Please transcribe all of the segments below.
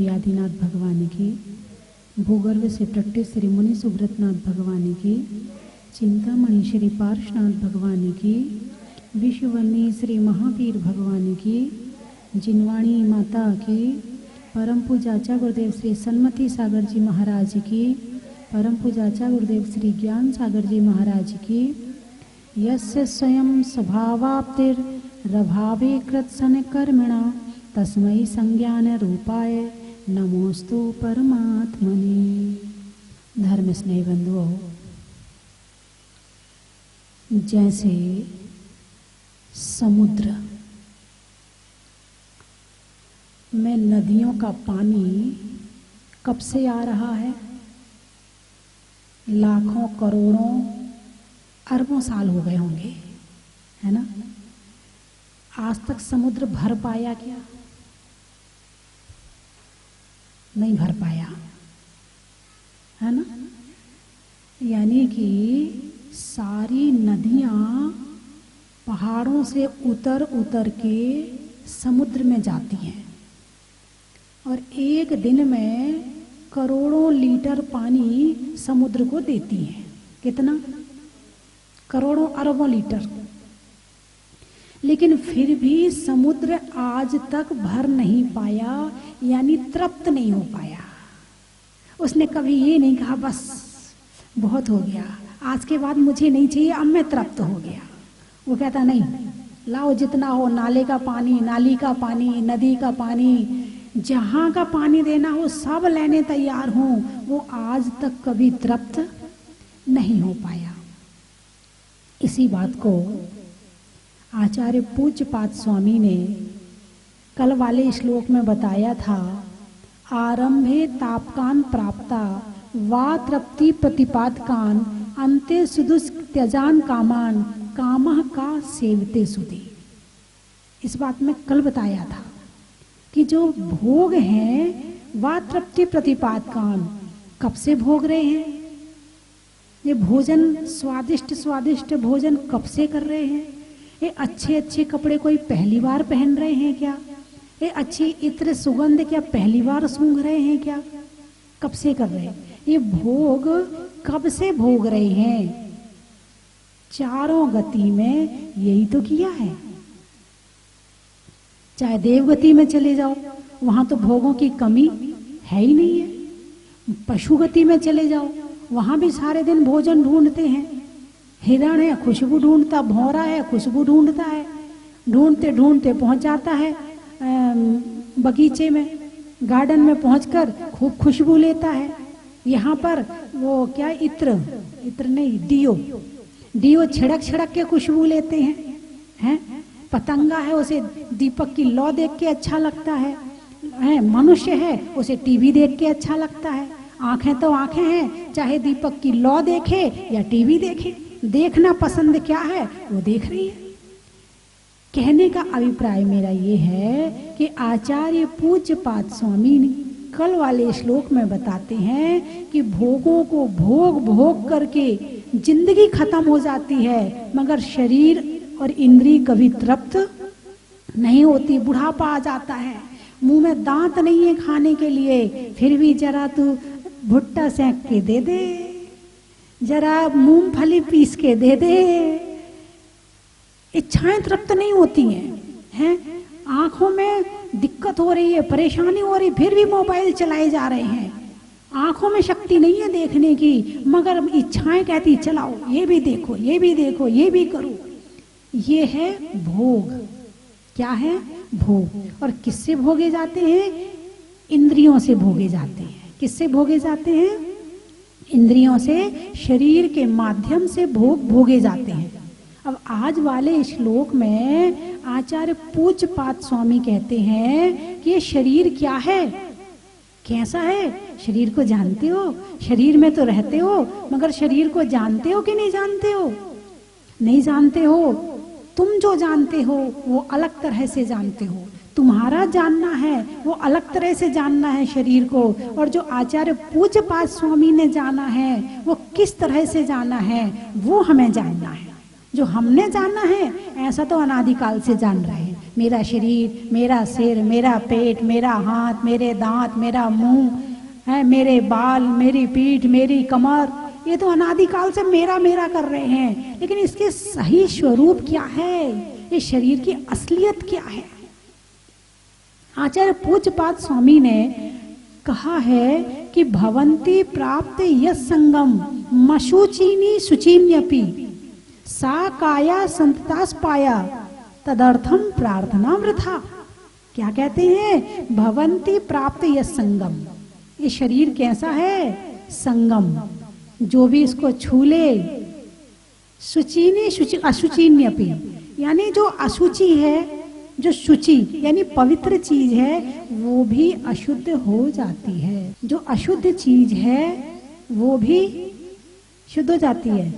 श्री आदिनाथ भगवान की, भूगर्भ से प्रकटे श्री मुनि सुब्रतनाथ भगवान की, चिंतामणि श्री पार्श्वनाथ भगवान की, विश्ववन्नी श्री महावीर भगवान की, जिनवाणी माता की, परम पूजाचा गुरुदेव श्री सन्मति सागर जी महाराज की, परम पूजाचा गुरुदेव श्री ज्ञान सागर जी महाराज की, यस्य स्वयं स्वभावाप्तिरभावे कृत्सन कर्मिणा तस्मै संज्ञान रूपाय नमोस्तु परमात्मने। धर्म स्नेह बंधुओं, जैसे समुद्र में नदियों का पानी कब से आ रहा है, लाखों करोड़ों अरबों साल हो गए होंगे, है ना। आज तक समुद्र भर पाया क्या? नहीं भर पाया, है ना। यानी कि सारी नदियां पहाड़ों से उतर उतर के समुद्र में जाती हैं और एक दिन में करोड़ों लीटर पानी समुद्र को देती हैं। कितना? करोड़ों अरबों लीटर। लेकिन फिर भी समुद्र आज तक भर नहीं पाया, यानी तृप्त नहीं हो पाया। उसने कभी ये नहीं कहा बस बहुत हो गया, आज के बाद मुझे नहीं चाहिए, अब मैं तृप्त हो गया। वो कहता नहीं, लाओ जितना हो, नाले का पानी, नाली का पानी, नदी का पानी, जहाँ का पानी देना हो सब लेने तैयार हूँ। वो आज तक कभी तृप्त नहीं हो पाया। इसी बात को आचार्य पूज्यपाद स्वामी ने कल वाले श्लोक में बताया था। आरंभे तापकान प्राप्ता वा तृप्ति प्रतिपादकान अंते सुदुष त्यजान कामान कामः का सेवते सुधि। इस बात में कल बताया था कि जो भोग हैं वा तृप्ति प्रतिपादकान, कब से भोग रहे हैं ये भोजन, स्वादिष्ट स्वादिष्ट भोजन कब से कर रहे हैं। ये अच्छे अच्छे कपड़े कोई पहली बार पहन रहे हैं क्या? ये अच्छी इत्र सुगंध क्या पहली बार सूंघ रहे हैं क्या? कब से कर रहे हैं? ये भोग कब से भोग रहे हैं? चारों गति में यही तो किया है। चाहे देवगति में चले जाओ, वहां तो भोगों की कमी है ही नहीं है। पशु गति में चले जाओ, वहां भी सारे दिन भोजन ढूंढते हैं। हिरण है, खुशबू ढूंढता, भौरा है, खुशबू ढूंढता है, ढूंढते ढूंढते पहुंच जाता है बगीचे में, गार्डन में पहुंचकर खूब खुशबू लेता है। यहाँ पर वो क्या, इत्र नहीं, डियो छिड़क छिड़क के खुशबू लेते हैं। पतंगा है, उसे दीपक की लौ देख के अच्छा लगता है। मनुष्य है, उसे टीवी देख के अच्छा लगता है। आंखें तो आंखें हैं, चाहे दीपक की लौ देखे या टीवी देखे, देखना पसंद क्या है वो देख रही है। कहने का अभिप्राय मेरा ये है कि आचार्य पूज्यपाद स्वामी कल वाले श्लोक में बताते हैं कि भोगों को भोग भोग करके जिंदगी खत्म हो जाती है, मगर शरीर और इंद्री कभी तृप्त नहीं होती। बुढ़ापा आ जाता है, मुंह में दांत नहीं है खाने के लिए, फिर भी जरा तू भुट्टा सेंक के दे दे, जरा मूंगफली पीस के दे दे। इच्छाएं तृप्त नहीं होती हैं। आंखों में दिक्कत हो रही है, परेशानी हो रही, फिर भी मोबाइल चलाए जा रहे हैं। आंखों में शक्ति नहीं है देखने की, मगर इच्छाएं कहती चलाओ, ये भी देखो, ये भी देखो, ये भी करो। ये है भोग। क्या है? भोग। और किससे भोगे जाते हैं? इंद्रियों से भोगे जाते हैं। किससे भोगे जाते हैं? इंद्रियों से, शरीर के माध्यम से भोग भोगे जाते हैं। अब आज वाले श्लोक में आचार्य पूज्यपाद स्वामी कहते हैं कि ये शरीर क्या है, कैसा है? शरीर को जानते हो? शरीर में तो रहते हो, मगर शरीर को जानते हो कि नहीं जानते हो? नहीं जानते हो। तुम जो जानते हो वो अलग तरह से जानते हो। तुम्हारा जानना है वो अलग तरह से जानना है शरीर को, और जो आचार्य पूज्यपाद स्वामी ने जाना है वो किस तरह से जाना है वो हमें जानना है। जो हमने जाना है ऐसा तो अनादिकाल से जान रहे हैं, मेरा शरीर, मेरा सिर, मेरा पेट, मेरा हाथ, मेरे दांत, मेरा मुंह है, मेरे बाल, मेरी पीठ, मेरी कमर, ये तो अनादिकाल से मेरा मेरा कर रहे हैं। लेकिन इसके सही स्वरूप क्या है, ये शरीर की असलियत क्या है? आचार्य पूज्यपाद स्वामी ने कहा है कि भवंती प्राप्त यस संगम मशुचीनी शुचिन्यपि सा काया संततास पाया तदर्थम प्रार्थना वृथा। क्या कहते हैं? भवंती प्राप्त यस संगम, ये शरीर कैसा है? संगम, जो भी इसको छू ले। शुचिनी शुचि अशुचिन्यपि, यानी जो अशुचि है, जो शुचि यानी पवित्र चीज है, वो भी अशुद्ध हो जाती है। जो अशुद्ध चीज है वो भी शुद्ध हो जाती है।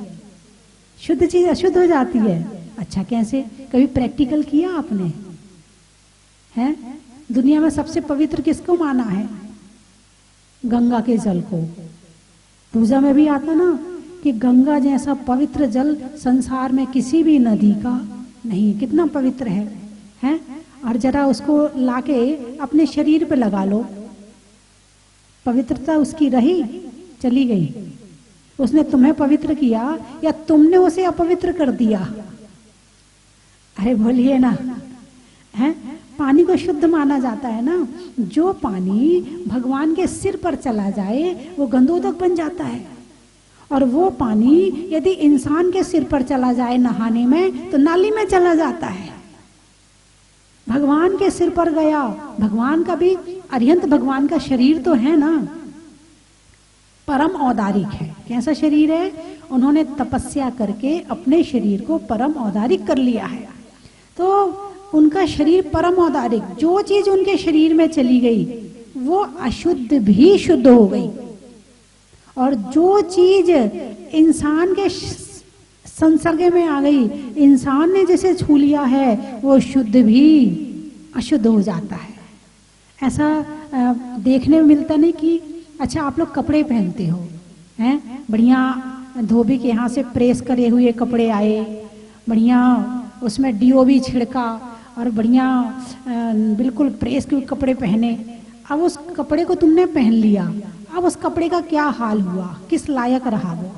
शुद्ध चीज अशुद्ध हो जाती है। अच्छा, कैसे? कभी प्रैक्टिकल किया आपने? हैं? दुनिया में सबसे पवित्र किसको माना है? गंगा के जल को। पूजा में भी आता ना कि गंगा जैसा पवित्र जल संसार में किसी भी नदी का नहीं। कितना पवित्र है? हैं? और जरा उसको लाके अपने शरीर पे लगा लो, पवित्रता उसकी रही? चली गई। उसने तुम्हें पवित्र किया या तुमने उसे अपवित्र कर दिया? अरे बोलिए ना, हैं? पानी को शुद्ध माना जाता है ना। जो पानी भगवान के सिर पर चला जाए वो गंधोदक बन जाता है, और वो पानी यदि इंसान के सिर पर चला जाए नहाने में तो नाली में चला जाता है। भगवान के सिर पर गया, भगवान का भी, अरिहंत भगवान का शरीर तो है ना, परम औदारिक है। कैसा शरीर है? उन्होंने तपस्या करके अपने शरीर को परम औदारिक कर लिया है। तो उनका शरीर परम औदारिक, जो चीज उनके शरीर में चली गई वो अशुद्ध भी शुद्ध हो गई, और जो चीज इंसान के संसर्ग में आ गई, इंसान ने जैसे छू लिया है, वो शुद्ध भी अशुद्ध हो जाता है। ऐसा देखने में मिलता नहीं कि अच्छा आप लोग कपड़े पहनते हो, हैं? बढ़िया धोबी के यहाँ से प्रेस करे हुए कपड़े आए, बढ़िया उसमें डीओबी छिड़का और बढ़िया बिल्कुल प्रेस के कपड़े पहने। अब उस कपड़े को तुमने पहन लिया, अब उस कपड़े का क्या हाल हुआ? किस लायक रहा वो?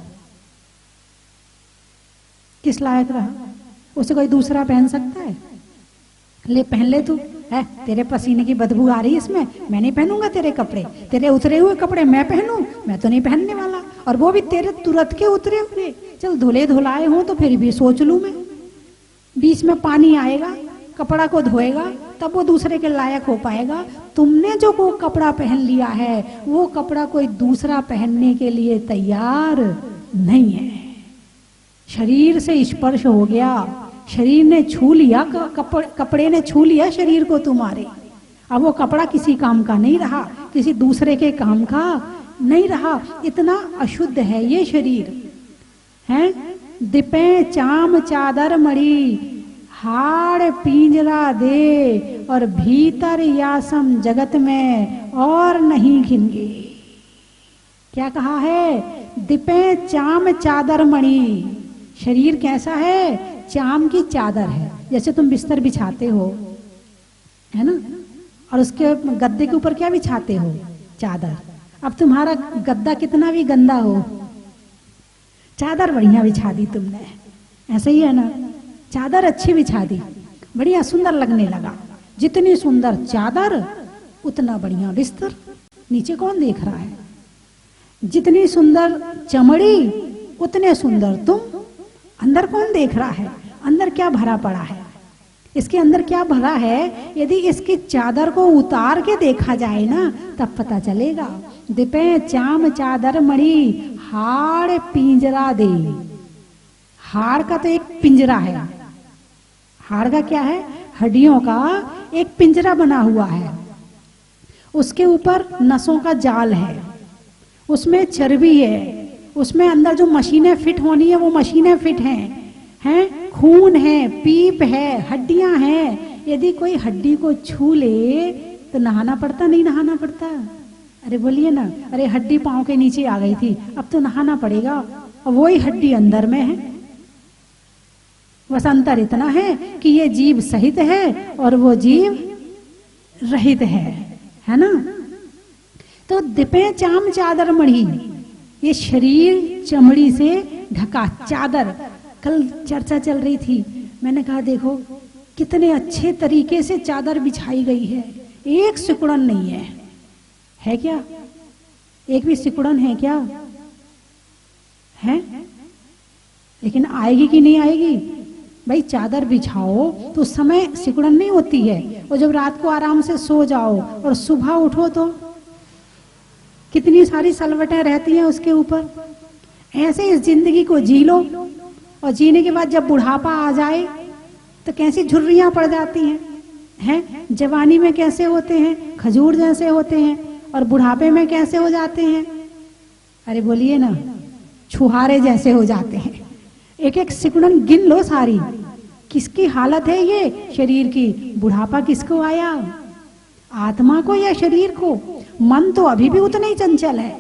किस लायक रहा? उसे कोई दूसरा पहन सकता है? ले पहन ले तू, है तेरे पसीने की बदबू आ रही है इसमें, मैं नहीं पहनूंगा तेरे कपड़े, तेरे उतरे हुए कपड़े मैं पहनूं? मैं तो नहीं पहनने वाला, और वो भी तेरे तुरंत के उतरे हुए। चल धुले धुलाए हो तो फिर भी सोच लूं मैं, बीच में पानी आएगा, कपड़ा को धोएगा, तब वो दूसरे के लायक हो पाएगा। तुमने जो वो कपड़ा पहन लिया है वो कपड़ा कोई दूसरा पहनने के लिए तैयार नहीं है। शरीर से स्पर्श हो गया, शरीर ने छू लिया, कपड़े ने छू लिया शरीर को तुम्हारे। अब वो कपड़ा किसी काम का नहीं रहा, किसी दूसरे के काम का नहीं रहा। इतना अशुद्ध है ये शरीर, हैं? दिपे चाम चादर मड़ी, हाड़ पिंजरा दे, और भीतर यासम जगत में और नहीं घिनगे। क्या कहा है? दिपे चाम चादर मणि। शरीर कैसा है? चाम की चादर है। जैसे तुम बिस्तर बिछाते हो, है ना, और उसके गद्दे के ऊपर क्या बिछाते हो? चादर। अब तुम्हारा गद्दा कितना भी गंदा हो, चादर बढ़िया बिछा दी तुमने, ऐसे ही है ना? चादर अच्छी बिछा दी, बढ़िया सुंदर लगने लगा। जितनी सुंदर चादर उतना बढ़िया बिस्तर। नीचे कौन देख रहा है? जितनी सुंदर चमड़ी उतने सुंदर तुम। अंदर कौन देख रहा है? अंदर क्या भरा पड़ा है? इसके अंदर क्या भरा है? यदि इसकी चादर को उतार के देखा जाए ना तब पता चलेगा। दिपे चाम चादर मणि, हाड़ पिंजरा दे। हाड़ का तो एक पिंजरा है। हाड़ का क्या है? हड्डियों का एक पिंजरा बना हुआ है, उसके ऊपर नसों का जाल है, उसमें चर्बी है, उसमें अंदर जो मशीनें फिट होनी है वो मशीनें फिट हैं, खून है, पीप है, हड्डियां हैं। यदि कोई हड्डी को छू ले तो नहाना पड़ता? नहीं नहाना पड़ता? अरे बोलिए ना, अरे हड्डी पांव के नीचे आ गई थी, अब तो नहाना पड़ेगा, और वही हड्डी अंदर में है। बस अंतर इतना है कि ये जीव सहित है और वो जीव रहित है ना। तो दिपे चाम चादर मढ़ी, ये शरीर चमड़ी से ढका चादर। कल चर्चा चल रही थी, मैंने कहा देखो कितने अच्छे तरीके से चादर बिछाई गई है, एक सिकुड़न नहीं है क्या? एक भी सिकुड़न है क्या? है? लेकिन आएगी कि नहीं आएगी? भाई चादर बिछाओ तो उस समय सिकुड़न नहीं होती है, और जब रात को आराम से सो जाओ और सुबह उठो तो कितनी सारी सलवटें रहती हैं उसके ऊपर। ऐसे इस जिंदगी को जी लो, और जीने के बाद जब बुढ़ापा आ जाए तो कैसी झुर्रियां पड़ जाती हैं। जवानी में कैसे होते हैं, खजूर जैसे होते हैं, और बुढ़ापे में कैसे हो जाते हैं? अरे बोलिए ना, छुहारे जैसे हो जाते हैं। एक एक सिकुड़न गिन लो सारी, किसकी हालत है ये शरीर की। बुढ़ापा किसको आया, आत्मा को या शरीर को? मन तो अभी भी उतना ही चंचल है,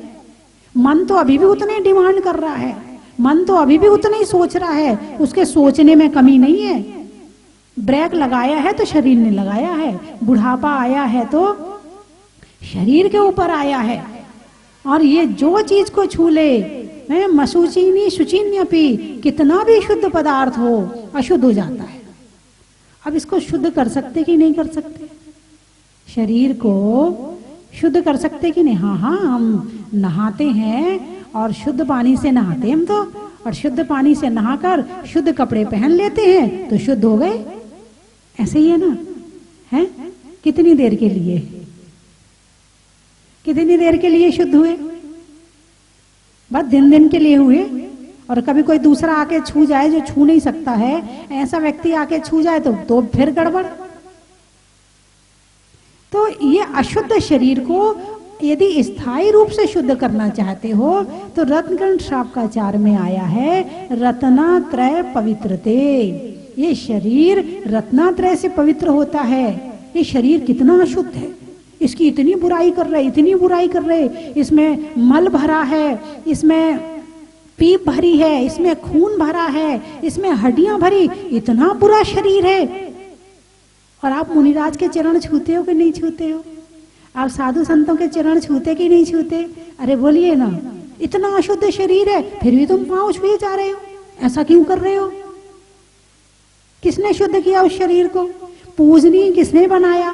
मन तो अभी भी उतना ही डिमांड कर रहा है, मन तो अभी भी उतना ही सोच रहा है, उसके सोचने में कमी नहीं है। ब्रेक लगाया है तो शरीर ने लगाया है, बुढ़ापा आया है तो शरीर के ऊपर आया है। और ये जो चीज को छू ले, मसूचिनी शुचिन्यपि, कितना भी शुद्ध पदार्थ हो अशुद्ध हो जाता है। अब इसको शुद्ध कर सकते कि नहीं कर सकते? शरीर को शुद्ध कर सकते कि नहीं? हाँ, हम नहाते हैं और शुद्ध पानी से नहाते हैं हम तो, और शुद्ध पानी से नहाकर शुद्ध कपड़े पहन लेते हैं तो शुद्ध हो गए। ऐसे ही है ना? है? कितनी देर के लिए, कितनी देर के लिए शुद्ध हुए? बस दिन दिन के लिए हुए। और कभी कोई दूसरा आके छू जाए जो छू नहीं सकता है, ऐसा व्यक्ति आके छू जाए तो फिर गड़बड़। तो ये अशुद्ध शरीर को यदि स्थायी रूप से शुद्ध करना चाहते हो तो रत्नगण शापकाचार में आया है रत्नात्रय पवित्रते। ये शरीर रत्नात्रय से पवित्र होता है। ये शरीर कितना अशुद्ध है, इसकी इतनी बुराई कर रहे, इतनी बुराई कर रहे, इसमें मल भरा है, इसमें पीप भरी है, इसमें खून भरा है, इसमें हड्डियां भरी, इतना बुरा शरीर है। और आप मुनिराज के चरण छूते हो कि नहीं छूते हो? आप साधु संतों के चरण छूते कि नहीं छूते? अरे बोलिए ना, इतना अशुद्ध शरीर है फिर भी तुम पांव छुए जा रहे हो, ऐसा क्यों कर रहे हो? किसने शुद्ध किया उस शरीर को? पूजनीय किसने बनाया?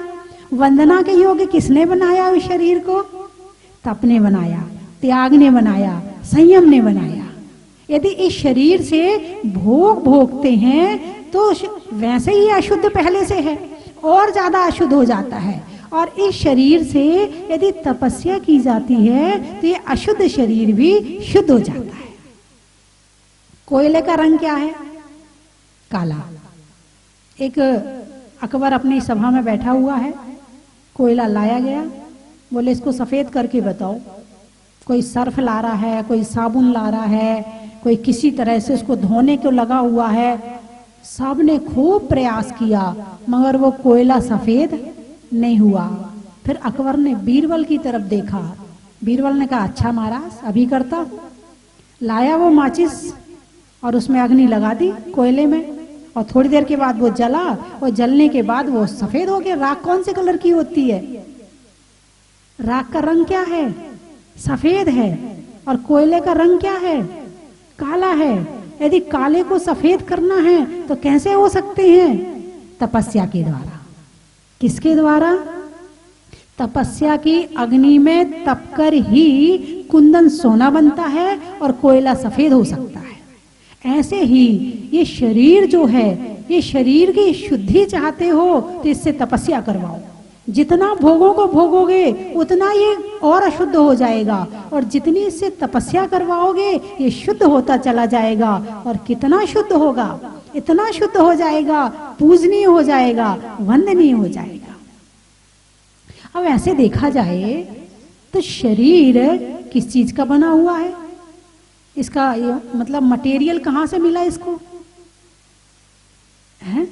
वंदना के योग्य किसने बनाया उस शरीर को? तप ने बनाया, त्याग ने बनाया, संयम ने बनाया। यदि इस शरीर से भोग भोगते हैं तो वैसे ही अशुद्ध पहले से है, और ज्यादा अशुद्ध हो जाता है। और इस शरीर से यदि तपस्या की जाती है तो ये अशुद्ध शरीर भी शुद्ध हो जाता है। कोयले का रंग क्या है? काला। एक अकबर अपनी सभा में बैठा हुआ है, कोयला लाया गया, बोले इसको सफेद करके बताओ। कोई सर्फ ला रहा है, कोई साबुन ला रहा है, कोई किसी तरह से उसको धोने को लगा हुआ है। सब ने खूब प्रयास किया मगर वो कोयला सफेद नहीं हुआ। फिर अकबर ने बीरबल की तरफ देखा, बीरबल ने कहा अच्छा महाराज अभी करता हूं। लाया वो माचिस और उसमें अग्नि लगा दी कोयले में, और थोड़ी देर के बाद वो जला, और जलने के बाद वो सफेद हो गया। राख कौन से कलर की होती है? राख का रंग क्या है? सफेद है। और कोयले का रंग क्या है? काला है। यदि काले को सफेद करना है तो कैसे हो सकते हैं? तपस्या के द्वारा। किसके द्वारा? तपस्या की अग्नि में तपकर ही कुंदन सोना बनता है और कोयला सफेद हो सकता है। ऐसे ही ये शरीर जो है, ये शरीर की शुद्धि चाहते हो तो इससे तपस्या करवाओ। जितना भोगों को भोगोगे उतना ये और अशुद्ध हो जाएगा, और जितनी इससे तपस्या करवाओगे ये शुद्ध होता चला जाएगा। और कितना शुद्ध होगा? इतना शुद्ध हो जाएगा, पूजनीय हो जाएगा, वंदनीय हो जाएगा। अब ऐसे देखा जाए तो शरीर किस चीज का बना हुआ है? इसका मतलब मटेरियल कहां से मिला इसको? है?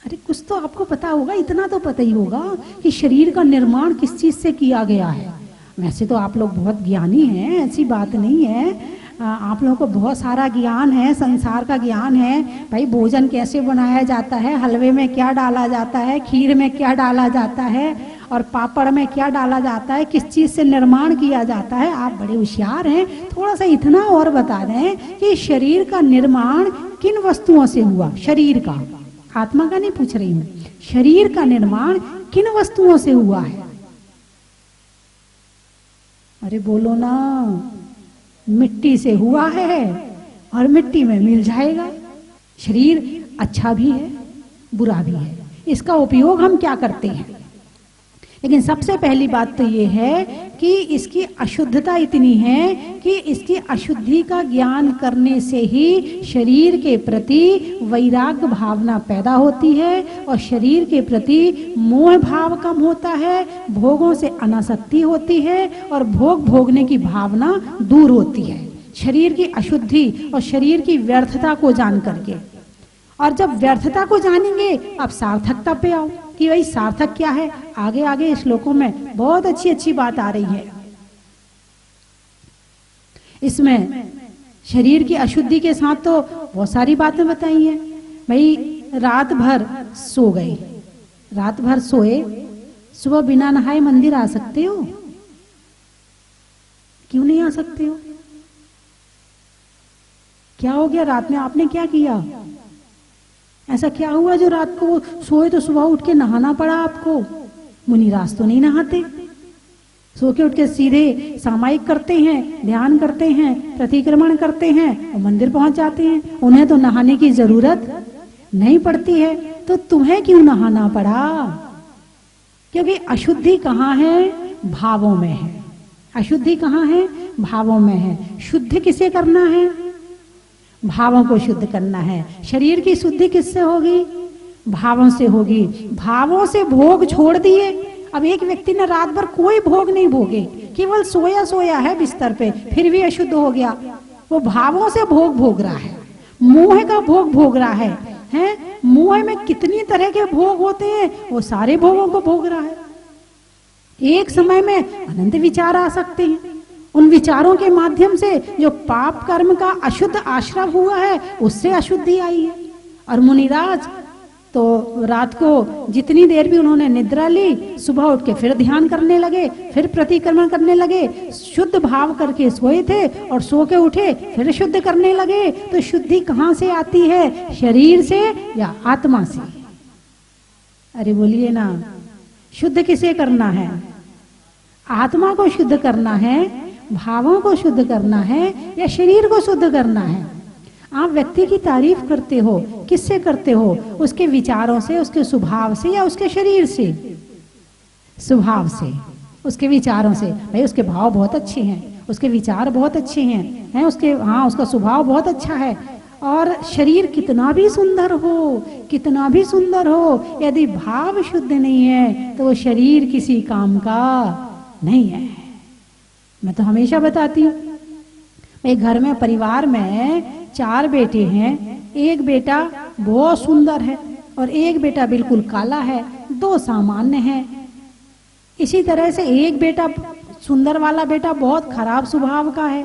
अरे कुछ तो आपको पता होगा, इतना तो पता ही होगा कि शरीर का निर्माण किस चीज से किया गया है। वैसे तो आप लोग बहुत ज्ञानी हैं, ऐसी बात नहीं है, आप लोगों को बहुत सारा ज्ञान है, संसार का ज्ञान है भाई, भोजन कैसे बनाया जाता है, हलवे में क्या डाला जाता है, खीर में क्या डाला जाता है, और पापड़ में क्या डाला जाता है, किस चीज़ से निर्माण किया जाता है। आप बड़े होशियार हैं, थोड़ा सा इतना और बता दें कि शरीर का निर्माण किन वस्तुओं से हुआ। शरीर का, आत्मा का नहीं पूछ रही हूँ, शरीर का निर्माण किन वस्तुओं से हुआ है। अरे बोलो ना, मिट्टी से हुआ है और मिट्टी में मिल जाएगा। शरीर अच्छा भी है, बुरा भी है, इसका उपयोग हम क्या करते हैं। लेकिन सबसे पहली बात तो ये है कि इसकी अशुद्धता इतनी है कि इसकी अशुद्धि का ज्ञान करने से ही शरीर के प्रति वैराग्य भावना पैदा होती है और शरीर के प्रति मोह भाव कम होता है, भोगों से अनासक्ति होती है और भोग भोगने की भावना दूर होती है। शरीर की अशुद्धि और शरीर की व्यर्थता को जान करके, और जब व्यर्थता को जानेंगे अब सार्थकता पे आओ कि भाई सार्थक क्या है। आगे आगे श्लोकों में बहुत अच्छी अच्छी बात आ रही है। इसमें शरीर की अशुद्धि के साथ तो बहुत सारी बातें बताई हैं। भाई रात भर सो गए, रात भर सोए, सुबह बिना नहाए मंदिर आ सकते हो? क्यों नहीं आ सकते हो? क्या हो गया? रात में आपने क्या किया? ऐसा क्या हुआ जो रात को सोए तो सुबह उठ के नहाना पड़ा आपको? मुनिराज तो नहीं नहाते, सो के उठ के सीधे सामायिक करते हैं, ध्यान करते हैं, प्रतिक्रमण करते हैं और मंदिर पहुंच जाते हैं। उन्हें तो नहाने की जरूरत नहीं पड़ती है, तो तुम्हें क्यों नहाना पड़ा? क्योंकि अशुद्धि कहाँ है? भावों में है। अशुद्धि कहाँ है? भावों में है। शुद्ध किसे करना है? भावों को शुद्ध करना है। शरीर की शुद्धि किससे होगी? भावों से होगी। भावों से भोग छोड़ दिए। अब एक व्यक्ति ने रात भर कोई भोग नहीं भोगे, केवल सोया सोया है बिस्तर पे, फिर भी अशुद्ध हो गया। वो भावों से भोग भोग रहा है, मोह का भोग भोग रहा है। हैं? मोह में कितनी तरह के भोग होते हैं, वो सारे भोगों को भोग रहा है। एक समय में अनंत विचार आ सकते हैं। उन विचारों के माध्यम से जो पाप कर्म का अशुद्ध आश्रय हुआ है उससे अशुद्धि आई है। और मुनिराज तो रात को जितनी देर भी उन्होंने निद्रा ली, सुबह उठ के फिर ध्यान करने लगे, फिर प्रतिक्रमण करने लगे, शुद्ध भाव करके सोए थे और सो के उठे फिर शुद्ध करने लगे। तो शुद्धि कहाँ से आती है? शरीर से या आत्मा से? अरे बोलिए ना, शुद्ध किसे करना है? आत्मा को शुद्ध करना है, भावों को शुद्ध करना है, या शरीर को शुद्ध करना है? आप व्यक्ति की तारीफ करते हो, किससे करते हो? उसके विचारों से, उसके स्वभाव से, या उसके शरीर से? स्वभाव से, उसके विचारों से। भाई उसके भाव बहुत अच्छे हैं, उसके विचार बहुत अच्छे हैं, उसके उसका स्वभाव बहुत अच्छा है। और शरीर कितना भी सुंदर हो, कितना भी सुंदर हो, यदि भाव शुद्ध नहीं है तो वो शरीर किसी काम का नहीं है। मैं तो हमेशा बताती हूँ, एक घर में, परिवार में 4 बेटे हैं, एक बेटा बहुत सुंदर है और एक बेटा बिल्कुल काला है, 2 सामान्य हैं। इसी तरह से एक बेटा, सुंदर वाला बेटा बहुत खराब स्वभाव का है,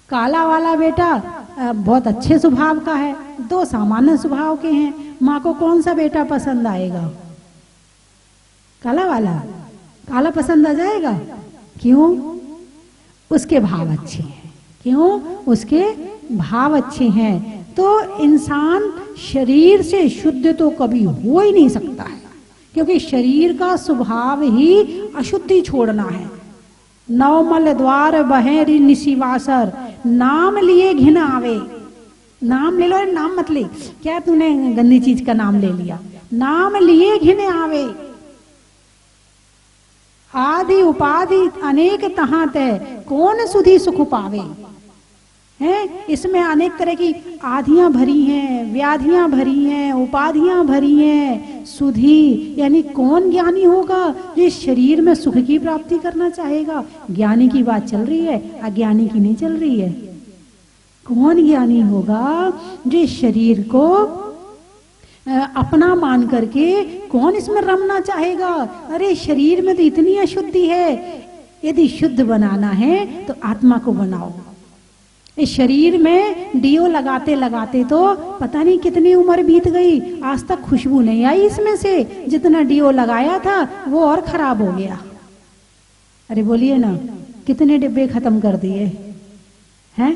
काला वाला बेटा बहुत अच्छे स्वभाव का है, 2 सामान्य स्वभाव के हैं। माँ को कौन सा बेटा पसंद आएगा? काला वाला। काला पसंद आ जाएगा। क्यों? उसके भाव अच्छे हैं। क्यों? उसके भाव अच्छे हैं। तो इंसान शरीर से शुद्ध तो कभी हो ही नहीं सकता है, क्योंकि शरीर का स्वभाव ही अशुद्धि छोड़ना है। नवमल द्वार बहेरी निशिवासर, नाम लिए घिन आवे। नाम ले लो, नाम मत ले। क्या तूने गंदी चीज का नाम ले लिया? नाम लिए घिन आवे। आदि उपाधि अनेक तहां तय, कौन सुधी सुख पावे। हैं? इसमें अनेक तरह की आधियां भरी हैं, व्याधियां भरी हैं, उपाधियां भरी हैं। सुधी यानी कौन ज्ञानी होगा जो इस शरीर में सुख की प्राप्ति करना चाहेगा? ज्ञानी की बात चल रही है, अज्ञानी की नहीं चल रही है। कौन ज्ञानी होगा जो इस शरीर को अपना मान करके कौन इसमें रमना चाहेगा? अरे शरीर में तो इतनी अशुद्धि है, यदि शुद्ध बनाना है तो आत्मा को बनाओ। इस शरीर में डीओ लगाते लगाते तो पता नहीं कितनी उम्र बीत गई, आज तक खुशबू नहीं आई इसमें से। जितना डीओ लगाया था वो और खराब हो गया। अरे बोलिए ना, कितने डिब्बे खत्म कर दिए हैं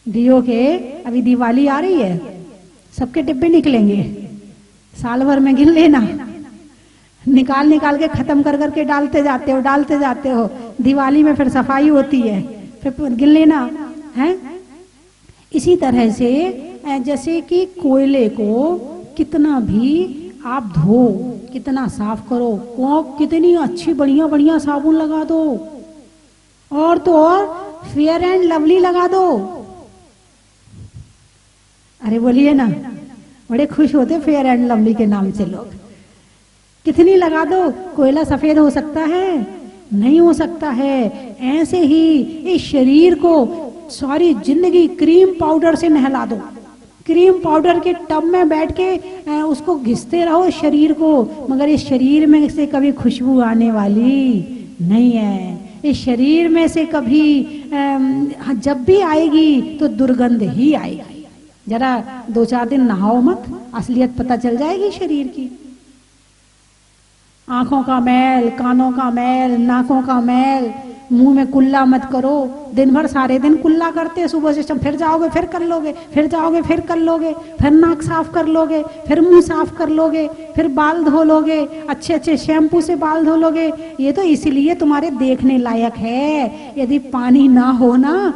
डीओ के। अभी दिवाली आ रही है, सबके डिब्बे निकलेंगे, साल भर में गिन लेना, निकाल निकाल के खत्म कर करके डालते जाते हो। दिवाली में फिर सफाई होती है, फिर गिन लेना है। इसी तरह से जैसे कि कोयले को कितना भी आप धो, कितना साफ करो, कितनी अच्छी बढ़िया बढ़िया साबुन लगा दो, और तो और फेयर एंड लवली लगा दो। अरे बोलिए ना, बड़े खुश होते फेयर एंड लवली के नाम से लोग। कितनी लगा दो, कोयला सफेद हो सकता है? नहीं हो सकता है। ऐसे ही इस शरीर को सारी जिंदगी क्रीम पाउडर से नहला दो, क्रीम पाउडर के टब में बैठ के उसको घिसते रहो शरीर को, मगर इस शरीर में से कभी खुशबू आने वाली नहीं है। इस शरीर में से कभी जब भी आएगी तो दुर्गंध ही आएगी। जरा 2-4 दिन नहाओ मत, असलियत पता चल जाएगी शरीर की। आंखों का मैल, कानों का मैल, नाकों का मैल, मुंह में कुल्ला मत करो। दिन भर सारे दिन कुल्ला करते, सुबह से शाम, फिर जाओगे फिर कर लोगे, फिर जाओगे फिर कर लोगे, फिर नाक साफ कर लोगे, फिर मुंह साफ कर लोगे, फिर बाल धो लोगे, अच्छे अच्छे शैम्पू से बाल धो लोगे। ये तो इसीलिए तुम्हारे देखने लायक है। यदि पानी ना हो ना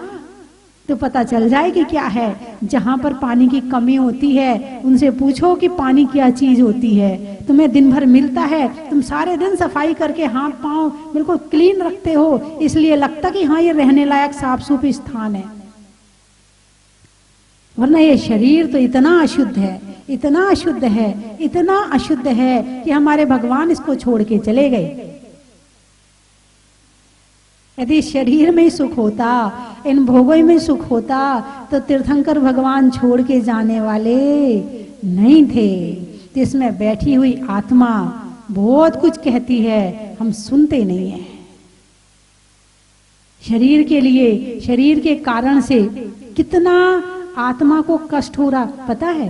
तो पता चल जाएगी क्या है। जहां पर पानी की कमी होती है उनसे पूछो कि पानी क्या चीज होती है। तुम्हें दिन भर मिलता है, तुम सारे दिन सफाई करके हाथ पांव बिल्कुल क्लीन रखते हो, इसलिए लगता कि हाँ ये रहने लायक साफ सुथरा स्थान है। वरना ये शरीर तो इतना अशुद्ध है, इतना अशुद्ध है, इतना अशुद्ध है कि हमारे भगवान इसको छोड़ के चले गए। यदि शरीर में सुख होता, इन भोगों में सुख होता, तो तीर्थंकर भगवान छोड़ के जाने वाले नहीं थे। तो इसमें बैठी हुई आत्मा बहुत कुछ कहती है, हम सुनते नहीं हैं। शरीर के लिए, शरीर के कारण से कितना आत्मा को कष्ट हो रहा पता है?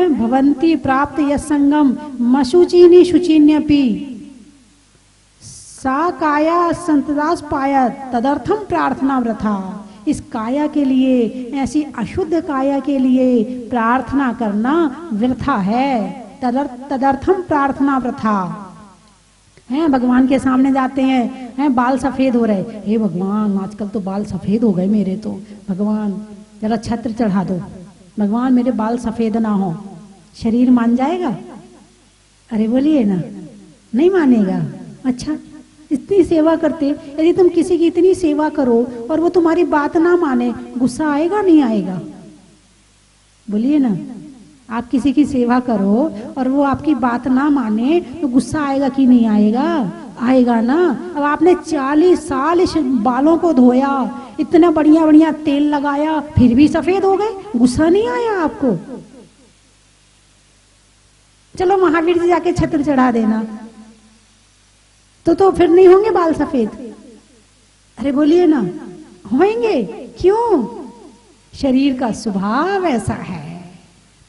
भवंती प्राप्त यस्संगम मशुचीनी शुचिन्यपि सा काया संतदास पाया तदर्थम प्रार्थना वृथा। इस काया के लिए, ऐसी अशुद्ध काया के लिए प्रार्थना करना वृथा है। तदर्थम प्रार्थना वृथा है। भगवान के सामने जाते हैं, बाल सफेद हो रहे, हे भगवान आजकल तो बाल सफेद हो गए मेरे, तो भगवान जरा छत्र चढ़ा दो, भगवान मेरे बाल सफेद ना हो। शरीर मान जाएगा? अरे बोलिए ना, नहीं मानेगा। अच्छा, इतनी सेवा करते, यदि तुम किसी की इतनी सेवा करो और वो तुम्हारी बात ना माने, गुस्सा आएगा नहीं आएगा? बोलिए ना, आप किसी की सेवा करो और वो आपकी बात ना माने तो गुस्सा आएगा कि नहीं आएगा? आएगा ना। अब आपने 40 साल इस बालों को धोया, इतना बढ़िया बढ़िया तेल लगाया, फिर भी सफेद हो गए, गुस्सा नहीं आया आपको? चलो महावीर जी जाके छत्र चढ़ा देना, तो फिर नहीं होंगे बाल सफेद? अरे बोलिए ना, होंगे। क्यों? शरीर का स्वभाव ऐसा है।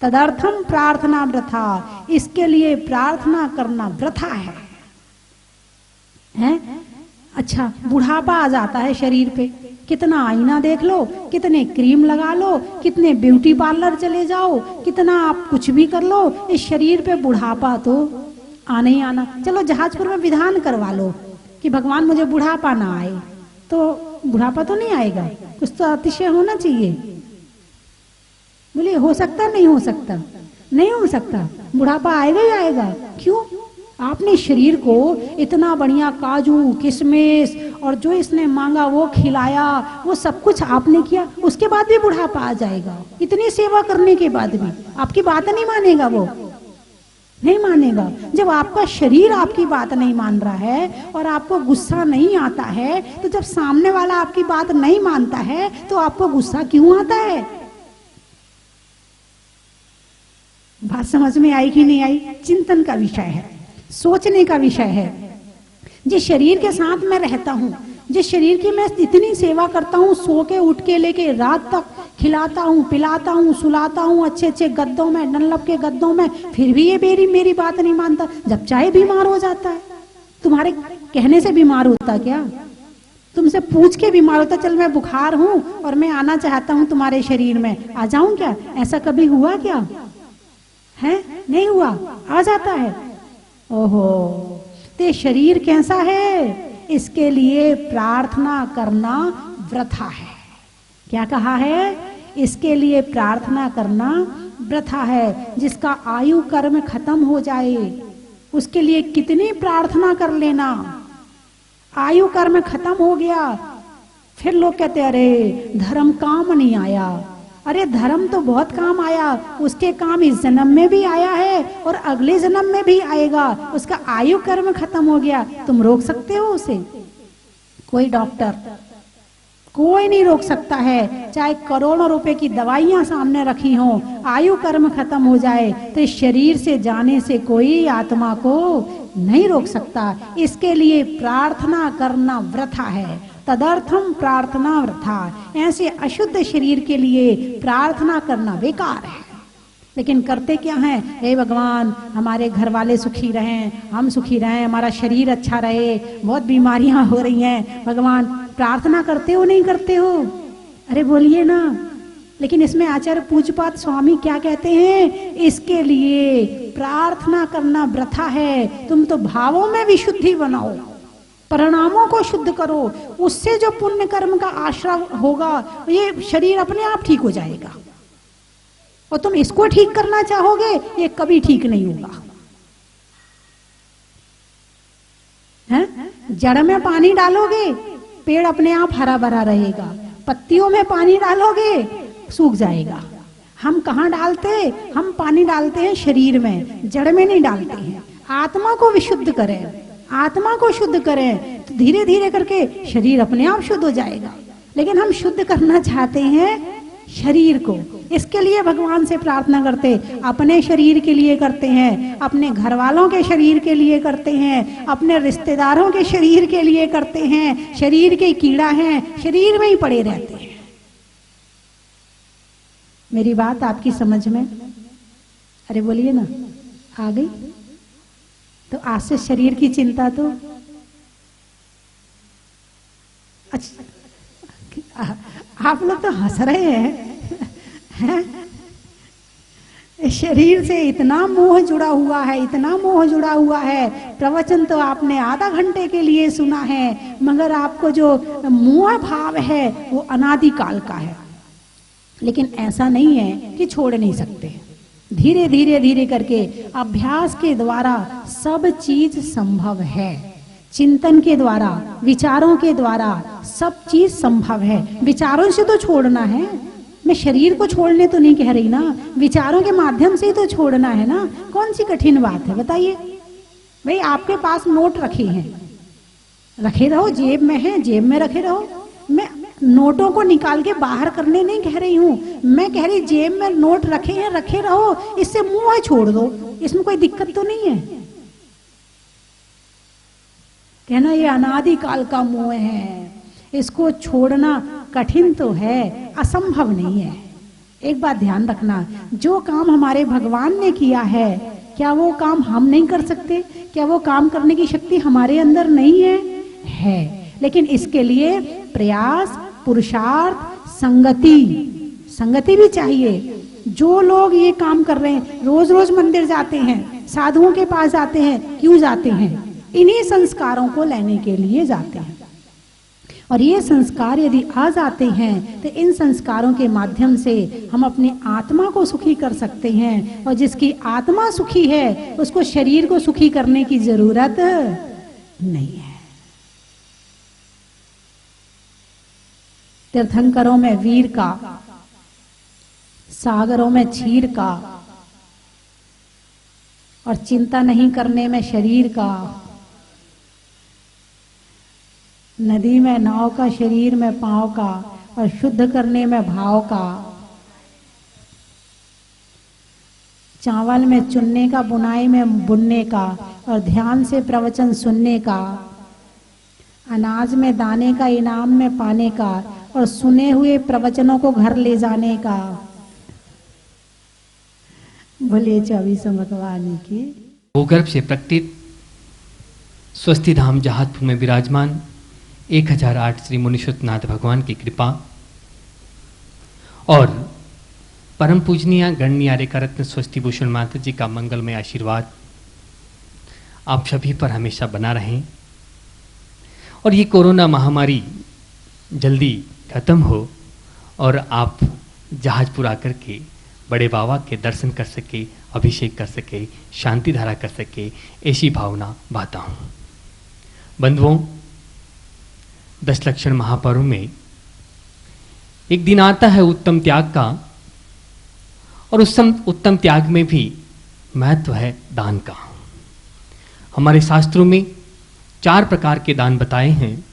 तदर्थम प्रार्थना वृथा, इसके लिए प्रार्थना करना वृथा है। अच्छा, बुढ़ापा आ जाता है शरीर पे, कितना आईना देख लो, कितने क्रीम लगा लो, कितने ब्यूटी पार्लर चले जाओ, कितना आप कुछ भी कर लो, इस शरीर पे बुढ़ापा तो आना ही आना। चलो जहाजपुर में विधान करवा लो कि भगवान मुझे बुढ़ापा ना आए, तो बुढ़ापा तो नहीं आएगा, कुछ तो अतिशय होना चाहिए। बोलिए, हो सकता नहीं हो सकता? नहीं हो सकता, बुढ़ापा आएगा ही आएगा। क्यों? आपने शरीर को इतना बढ़िया काजू किशमिश और जो इसने मांगा वो खिलाया, वो सब कुछ आपने किया, उसके बाद भी बुढ़ापा आ जाएगा। इतनी सेवा करने के बाद भी आपकी बात नहीं मानेगा, वो नहीं मानेगा। जब आपका शरीर आपकी बात नहीं मान रहा है और आपको गुस्सा नहीं आता है, तो जब सामने वाला आपकी बात नहीं मानता है तो आपको गुस्सा क्यों आता है? बात समझ में आई कि नहीं आई? चिंतन का विषय है, सोचने का विषय है। जिस शरीर के साथ मैं रहता हूं जिस शरीर की मैं इतनी सेवा करता हूँ, सो के उठ के लेके रात तक खिलाता हूँ, पिलाता हूँ, सुलाता हूँ, अच्छे अच्छे गद्दों में, डनलप के गद्दों में, फिर भी ये मेरी बात नहीं मानता, जब चाहे बीमार हो जाता है। तुम्हारे कहने से बीमार होता क्या? तुमसे पूछ के बीमार होता, चल मैं बुखार हूँ और मैं आना चाहता हूँ तुम्हारे शरीर में, आ जाऊं क्या? ऐसा कभी हुआ क्या? है? नहीं हुआ, आ जाता है। ओहो, ते शरीर कैसा है? इसके लिए प्रार्थना करना वृथा है। क्या कहा है? इसके लिए प्रार्थना करना वृथा है। जिसका आयु कर्म खत्म हो जाए उसके लिए कितनी प्रार्थना कर लेना। आयु कर्म खत्म हो गया, फिर लोग कहते अरे धर्म काम नहीं आया। अरे धर्म तो बहुत काम आया, उसके काम इस जन्म में भी आया है और अगले जन्म में भी आएगा। उसका आयु कर्म खत्म हो गया, तुम रोक सकते हो उसे? कोई डॉक्टर, कोई नहीं रोक सकता है। चाहे करोड़ों रुपए की दवाइयां सामने रखी हों, आयु कर्म खत्म हो जाए तो इस शरीर से जाने से कोई आत्मा को नहीं रोक सकता। इसके लिए प्रार्थना करना वृथा है। तदर्थम प्रार्थना वृथा। ऐसे अशुद्ध शरीर के लिए प्रार्थना करना बेकार है। लेकिन करते क्या हैं? हे भगवान, हमारे घर वाले सुखी रहें, हम सुखी रहें, हमारा शरीर अच्छा रहे, बहुत बीमारियां हो रही हैं, भगवान प्रार्थना करते हो नहीं करते हो? अरे बोलिए ना। लेकिन इसमें आचार्य पूज्यपाद स्वामी क्या कहते हैं? इसके लिए प्रार्थना करना वृथा है। तुम तो भावों में विशुद्धि बनाओ, परिणामों को शुद्ध करो, उससे जो पुण्य कर्म का आश्रय होगा ये शरीर अपने आप ठीक हो जाएगा। और तुम इसको ठीक करना चाहोगे, ये कभी ठीक नहीं होगा। हैं? जड़ में पानी डालोगे, पेड़ अपने आप हरा भरा रहेगा। पत्तियों में पानी डालोगे, सूख जाएगा। हम कहाँ डालते? हम पानी डालते हैं शरीर में, जड़ में नहीं डालते हैं। आत्मा को विशुद्ध करें, आत्मा को शुद्ध करें तो धीरे धीरे करके शरीर अपने आप शुद्ध हो जाएगा। लेकिन हम शुद्ध करना चाहते हैं शरीर को, इसके लिए भगवान से प्रार्थना करते, अपने शरीर के लिए करते हैं, अपने घर वालों के शरीर के लिए करते हैं, अपने रिश्तेदारों के शरीर के लिए करते हैं। शरीर के कीड़ा हैं, शरीर में ही पड़े रहते हैं। मेरी बात आपकी समझ में? अरे बोलिए ना, आ गई? तो आज से शरीर की चिंता तो अच्छा, आप लोग तो हंस रहे हैं। शरीर से इतना मोह जुड़ा हुआ है, इतना मोह जुड़ा हुआ है। प्रवचन तो आपने आधा घंटे के लिए सुना है, मगर आपको जो मोह भाव है वो अनादि काल का है। लेकिन ऐसा नहीं है कि छोड़ नहीं सकते। धीरे धीरे धीरे करके अभ्यास के द्वारा सब चीज संभव है। चिंतन के द्वारा, विचारों के द्वारा सब चीज संभव है। विचारों से तो छोड़ना है, मैं शरीर को छोड़ने तो नहीं कह रही ना, विचारों के माध्यम से ही तो छोड़ना है ना। कौन सी कठिन बात है बताइए? भाई आपके पास नोट रखे हैं, रखे रहो, जेब में है, जेब में रखे रहो। मैं नोटों को निकाल के बाहर करने नहीं कह रही हूँ, मैं कह रही जेब में नोट रखे हैं, रखे रहो, इससे मुंह छोड़ दो, इसमें कोई दिक्कत तो नहीं है। कहना ये अनादि काल का मोह है, इसको छोड़ना कठिन तो है, असंभव नहीं है। एक बात ध्यान रखना, जो काम हमारे भगवान ने किया है, क्या वो काम हम नहीं कर सकते? क्या वो काम करने की शक्ति हमारे अंदर नहीं है? है। लेकिन इसके लिए प्रयास, पुरुषार्थ, संगति भी चाहिए। जो लोग ये काम कर रहे हैं, रोज रोज मंदिर जाते हैं, साधुओं के पास जाते हैं, क्यों जाते हैं? इन्हीं संस्कारों को लेने के लिए जाते हैं। और ये संस्कार यदि आ जाते हैं तो इन संस्कारों के माध्यम से हम अपनी आत्मा को सुखी कर सकते हैं। और जिसकी आत्मा सुखी है उसको शरीर को सुखी करने की जरूरत नहीं है। तीर्थंकरों में वीर का, सागरों में क्षीर का, और चिंता नहीं करने में शरीर का। नदी में नाव का, शरीर में पांव का, और शुद्ध करने में भाव का। चावल में चुनने का, बुनाई में बुनने का, और ध्यान से प्रवचन सुनने का। अनाज में दाने का इनाम में पाने का और सुने हुए प्रवचनों को घर ले जाने का। बोले 24 भगवान की। भूगर्भ से प्रकटित स्वस्ति धाम जहाजपुर में विराजमान 1008 श्री मुनीश्वरनाथ भगवान की कृपा और परम पूजनीय गणनीय रत्न स्वस्ति भूषण माता जी का मंगलमय आशीर्वाद आप सभी पर हमेशा बना रहें और ये कोरोना महामारी जल्दी खत्म हो और आप जहाजपुर आकर के बड़े बाबा के दर्शन कर सके, अभिषेक कर सके, शांति धारा कर सके, ऐसी भावना बाता हूँ। बंधुओं, 10 लक्षण महापर्व में एक दिन आता है उत्तम त्याग का और उस उत्तम त्याग में भी महत्व है दान का। हमारे शास्त्रों में 4 प्रकार के दान बताए हैं: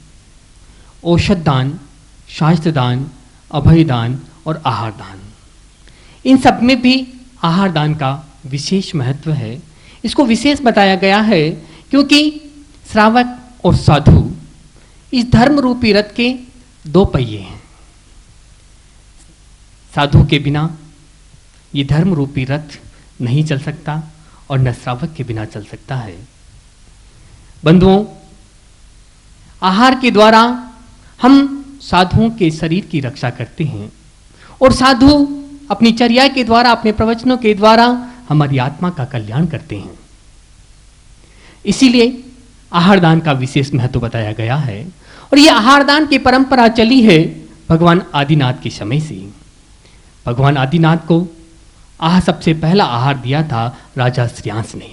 औषध दान, शास्त्र दान, अभय दान और आहार दान। इन सब में भी आहार दान का विशेष महत्व है। इसको विशेष बताया गया है क्योंकि श्रावक और साधु इस धर्म रूपी रथ के 2 पहिए हैं। साधु के बिना ये धर्म रूपी रथ नहीं चल सकता और न श्रावक के बिना चल सकता है। बंधुओं, आहार के द्वारा हम साधुओं के शरीर की रक्षा करते हैं और साधु अपनी चर्या के द्वारा, अपने प्रवचनों के द्वारा हमारी आत्मा का कल्याण करते हैं। इसीलिए आहार दान का विशेष महत्व बताया गया है और यह आहार दान की परंपरा चली है भगवान आदिनाथ के समय से। भगवान आदिनाथ को सबसे पहला आहार दिया था राजा श्रेयांस ने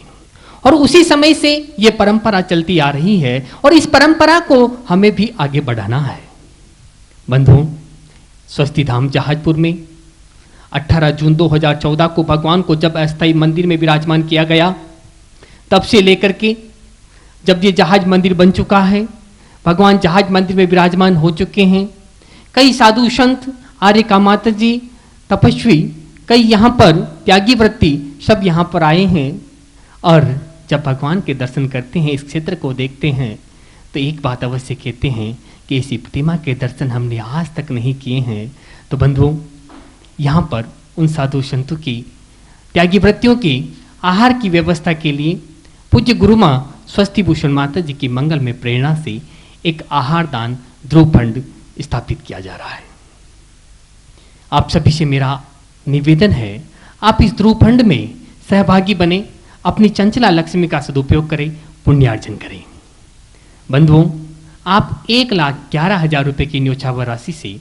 और उसी समय से यह परंपरा चलती आ रही है और इस परंपरा को हमें भी आगे बढ़ाना है। बंधुओं, स्वस्ति धाम जहाजपुर में 18 जून 2014 को भगवान को जब अस्थायी मंदिर में विराजमान किया गया, तब से लेकर के जब ये जहाज मंदिर बन चुका है, भगवान जहाज मंदिर में विराजमान हो चुके हैं। कई साधु संत, आर्य का माता जी, तपस्वी, कई यहाँ पर त्यागी वृत्ति सब यहाँ पर आए हैं और जब भगवान के दर्शन करते हैं, इस क्षेत्र को देखते हैं, तो एक बात अवश्य कहते हैं कि ऐसी प्रतिमा के दर्शन हमने आज तक नहीं किए हैं। तो बंधुओं, यहाँ पर उन साधु संतों की त्यागी वृत्तियों की आहार की व्यवस्था के लिए पूज्य गुरु माँ स्वस्ति भूषण माता जी की मंगल में प्रेरणा से एक आहार दान ध्रुव फंड स्थापित किया जा रहा है। आप सभी से मेरा निवेदन है, आप इस ध्रुव फंड में सहभागी बने, अपनी चंचला लक्ष्मी का सदुपयोग करें, पुण्यार्जन करें। बंधुओं, आप 1,11,000 रुपये की न्योछावर राशि से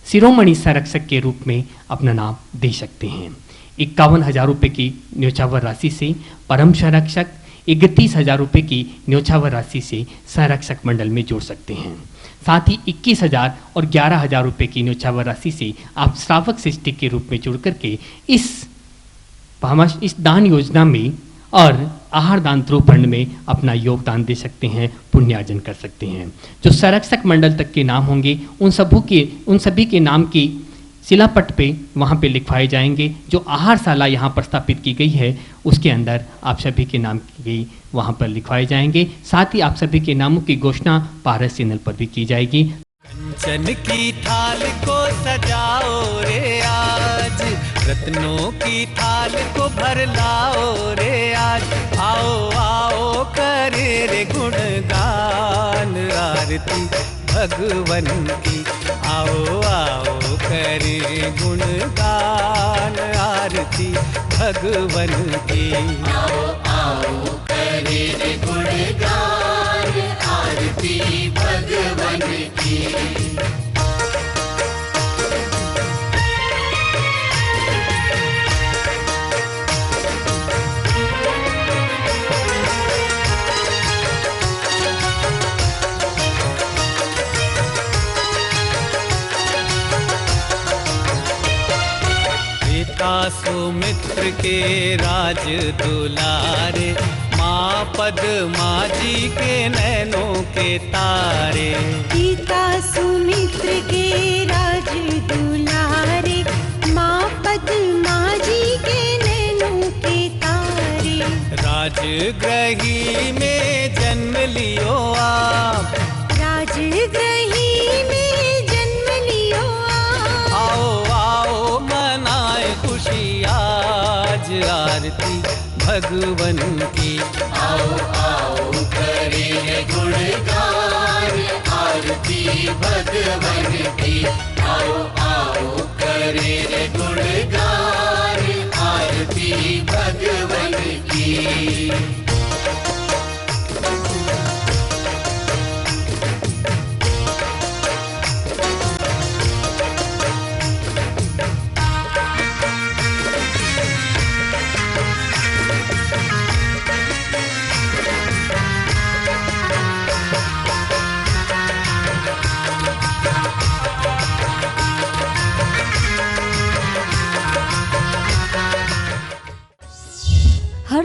शिरोमणि संरक्षक के रूप में अपना नाम दे सकते हैं। 51,000 रुपये की न्योछावर राशि से परम संरक्षक, 31,000 रुपये की न्योछावर राशि से संरक्षक मंडल में जोड़ सकते हैं। साथ ही 21,000 और 11,000 रुपये की न्योछावर राशि से आप श्रावक सृष्टि के रूप में जुड़ करके इस दान योजना में और आहार दान ध्रुव फंड में अपना योगदान दे सकते हैं, पुण्यार्जन कर सकते हैं। जो संरक्षक मंडल तक के नाम होंगे उन सभी के नाम की शिलापट पे वहाँ पे लिखवाए जाएंगे। जो आहारशाला यहाँ पर स्थापित की गई है उसके अंदर आप सभी के नाम की वहाँ पर लिखवाए जाएंगे। साथ ही आप सभी के नामों की घोषणा पारस चैनल पर भी की जाएगी। कंचन की थाल को सजाओ रे आज, रत्नों की थाल को भर लाओ रे आज। आओ आओ करे रे गुणगान आरती भगवन की। आओ आओ करे गुणगान आरती भगवन की। आओ आओ करे रे गुणगान आरती भगवन की। सुमित्र के राज दुलारे, माँ पद्मा जी के नैनों के तारे। पिता सुमित्र के राज दुलारे, माँ पद्मा जी के नैनों के तारे। राजगृही में जन्म लियो आप, राज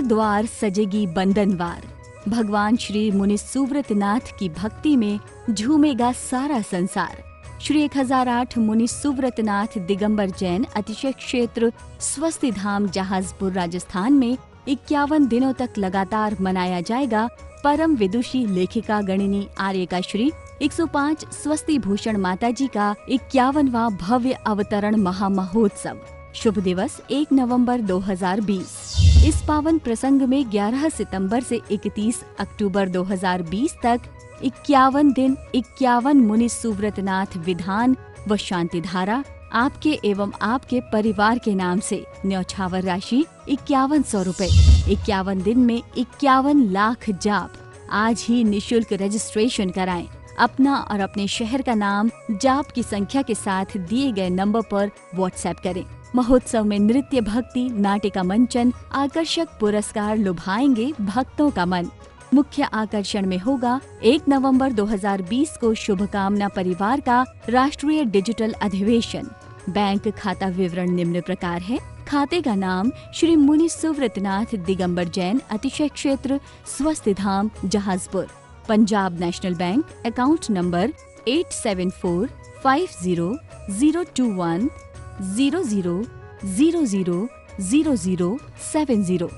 द्वार सजेगी बंधनवार। भगवान श्री मुनि सुव्रतनाथ की भक्ति में झूमेगा सारा संसार। श्री 1008 मुनि सुव्रतनाथ दिगंबर जैन अतिशय क्षेत्र स्वस्ति धाम जहाजपुर राजस्थान में 51 दिनों तक लगातार मनाया जाएगा परम विदुषी लेखिका गणिनी आर्यका श्री 105 स्वस्ति भूषण माताजी का 51वां भव्य अवतरण महामहोत्सव। शुभ दिवस 1 नवंबर 2020। इस पावन प्रसंग में 11 सितंबर से 31 अक्टूबर 2020 तक 51 दिन 51 मुनि सुव्रतनाथ विधान व शांति धारा आपके एवं आपके परिवार के नाम से न्यौछावर राशि 5100 रुपए। 51 दिन में 51 लाख जाप। आज ही निशुल्क रजिस्ट्रेशन कराएं। अपना और अपने शहर का नाम जाप की संख्या के साथ दिए गए नंबर पर व्हाट्सएप करें। महोत्सव में नृत्य, भक्ति, नाटिका मंचन, आकर्षक पुरस्कार लुभाएंगे भक्तों का मन। मुख्य आकर्षण में होगा 1 नवंबर 2020 को शुभकामना परिवार का राष्ट्रीय डिजिटल अधिवेशन। बैंक खाता विवरण निम्न प्रकार है। खाते का नाम श्री मुनि Suvratnath Digambar Jain Atishay Kshetra Swasti Dham Jahazpur. Punjab national bank account number 87405100000070।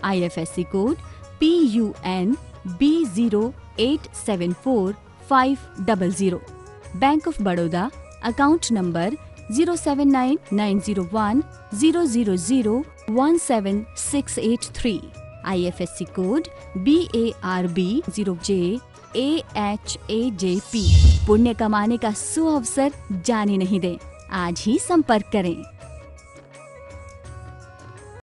IFSC code PUN B0874-500। Bank of Baroda account number 0799010001768 IFSC code BARB 0JAHAJP। पुण्य कमाने का सुअवसर जाने नहीं दें। आज ही संपर्क करें।